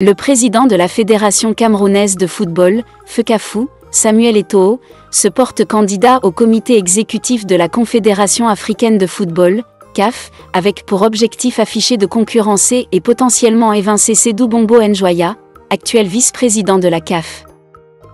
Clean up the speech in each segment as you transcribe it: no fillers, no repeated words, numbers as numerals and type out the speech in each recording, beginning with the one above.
Le président de la Fédération camerounaise de football, FECAFOOT, Samuel Eto'o, se porte candidat au comité exécutif de la Confédération africaine de football, CAF, avec pour objectif affiché de concurrencer et potentiellement évincer Sédou Bombo Njoya, actuel vice-président de la CAF.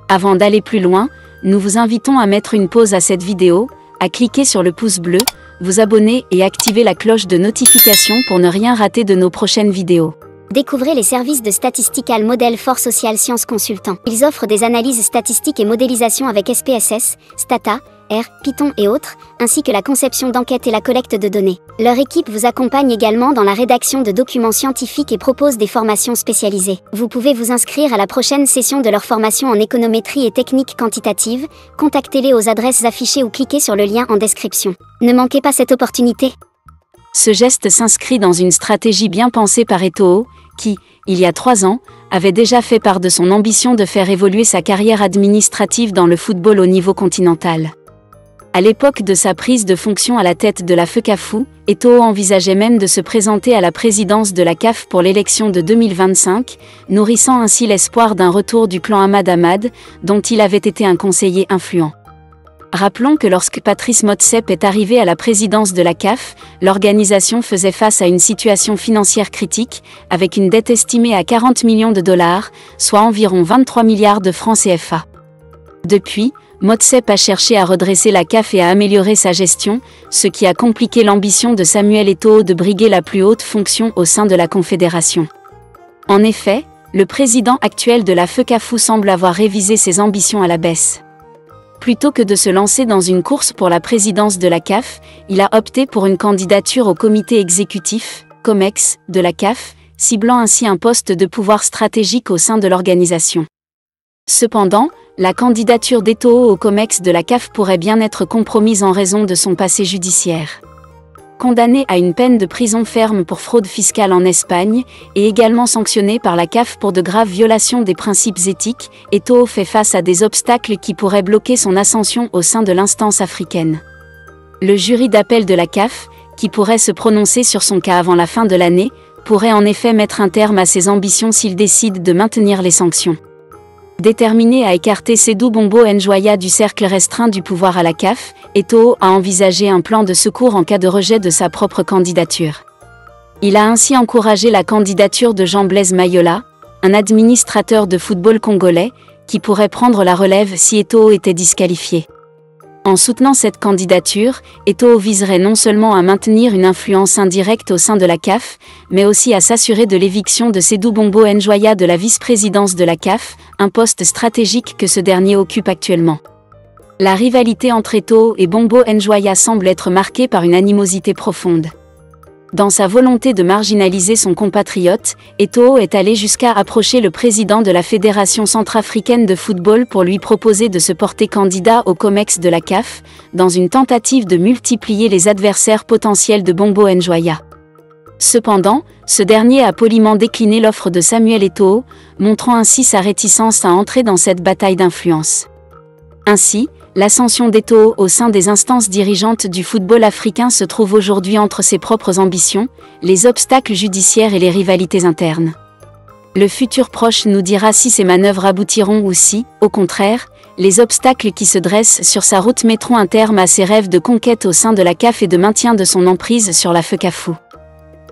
Avant d'aller plus loin, nous vous invitons à mettre une pause à cette vidéo, à cliquer sur le pouce bleu, vous abonner et activer la cloche de notification pour ne rien rater de nos prochaines vidéos. Découvrez les services de Statistical Model for Social Science Consultant. Ils offrent des analyses statistiques et modélisation avec SPSS, Stata, R, Python et autres, ainsi que la conception d'enquêtes et la collecte de données. Leur équipe vous accompagne également dans la rédaction de documents scientifiques et propose des formations spécialisées. Vous pouvez vous inscrire à la prochaine session de leur formation en économétrie et techniques quantitatives. Contactez-les aux adresses affichées ou cliquez sur le lien en description. Ne manquez pas cette opportunité. Ce geste s'inscrit dans une stratégie bien pensée par Eto'o, qui, il y a 3 ans, avait déjà fait part de son ambition de faire évoluer sa carrière administrative dans le football au niveau continental. À l'époque de sa prise de fonction à la tête de la FECAFOOT, Eto'o envisageait même de se présenter à la présidence de la CAF pour l'élection de 2025, nourrissant ainsi l'espoir d'un retour du clan Ahmad Ahmad, dont il avait été un conseiller influent. Rappelons que lorsque Patrice Motsepe est arrivé à la présidence de la CAF, l'organisation faisait face à une situation financière critique, avec une dette estimée à 40 millions de dollars, soit environ 23 milliards de francs CFA. Depuis, Motsepe a cherché à redresser la CAF et à améliorer sa gestion, ce qui a compliqué l'ambition de Samuel Eto'o de briguer la plus haute fonction au sein de la Confédération. En effet, le président actuel de la FECAFOOT semble avoir révisé ses ambitions à la baisse. Plutôt que de se lancer dans une course pour la présidence de la CAF, il a opté pour une candidature au comité exécutif, COMEX, de la CAF, ciblant ainsi un poste de pouvoir stratégique au sein de l'organisation. Cependant, la candidature d'Eto'o au COMEX de la CAF pourrait bien être compromise en raison de son passé judiciaire. Condamné à une peine de prison ferme pour fraude fiscale en Espagne, et également sanctionné par la CAF pour de graves violations des principes éthiques, Eto'o fait face à des obstacles qui pourraient bloquer son ascension au sein de l'instance africaine. Le jury d'appel de la CAF, qui pourrait se prononcer sur son cas avant la fin de l'année, pourrait en effet mettre un terme à ses ambitions s'il décide de maintenir les sanctions. Déterminé à écarter Sédou Bombo Njoya du cercle restreint du pouvoir à la CAF, Eto'o a envisagé un plan de secours en cas de rejet de sa propre candidature. Il a ainsi encouragé la candidature de Jean-Blaise Mayola, un administrateur de football congolais, qui pourrait prendre la relève si Eto'o était disqualifié. En soutenant cette candidature, Eto'o viserait non seulement à maintenir une influence indirecte au sein de la CAF, mais aussi à s'assurer de l'éviction de Sédou Bombo Njoya de la vice-présidence de la CAF, un poste stratégique que ce dernier occupe actuellement. La rivalité entre Eto'o et Bombo Njoya semble être marquée par une animosité profonde. Dans sa volonté de marginaliser son compatriote, Eto'o est allé jusqu'à approcher le président de la Fédération centrafricaine de football pour lui proposer de se porter candidat au COMEX de la CAF, dans une tentative de multiplier les adversaires potentiels de Bombo Njoya. Cependant, ce dernier a poliment décliné l'offre de Samuel Eto'o, montrant ainsi sa réticence à entrer dans cette bataille d'influence. Ainsi, l'ascension d'Eto'o au sein des instances dirigeantes du football africain se trouve aujourd'hui entre ses propres ambitions, les obstacles judiciaires et les rivalités internes. Le futur proche nous dira si ces manœuvres aboutiront ou si, au contraire, les obstacles qui se dressent sur sa route mettront un terme à ses rêves de conquête au sein de la CAF et de maintien de son emprise sur la FECAFOOT.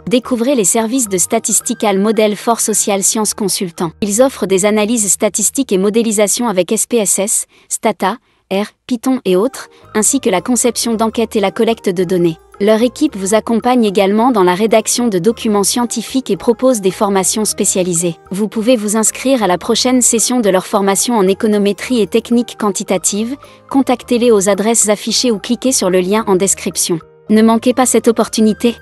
Découvrez les services de Statistical Model for Social Science Consultant. Ils offrent des analyses statistiques et modélisation avec SPSS, Stata, R, Python et autres, ainsi que la conception d'enquêtes et la collecte de données. Leur équipe vous accompagne également dans la rédaction de documents scientifiques et propose des formations spécialisées. Vous pouvez vous inscrire à la prochaine session de leur formation en économétrie et techniques quantitatives. Contactez-les aux adresses affichées ou cliquez sur le lien en description. Ne manquez pas cette opportunité.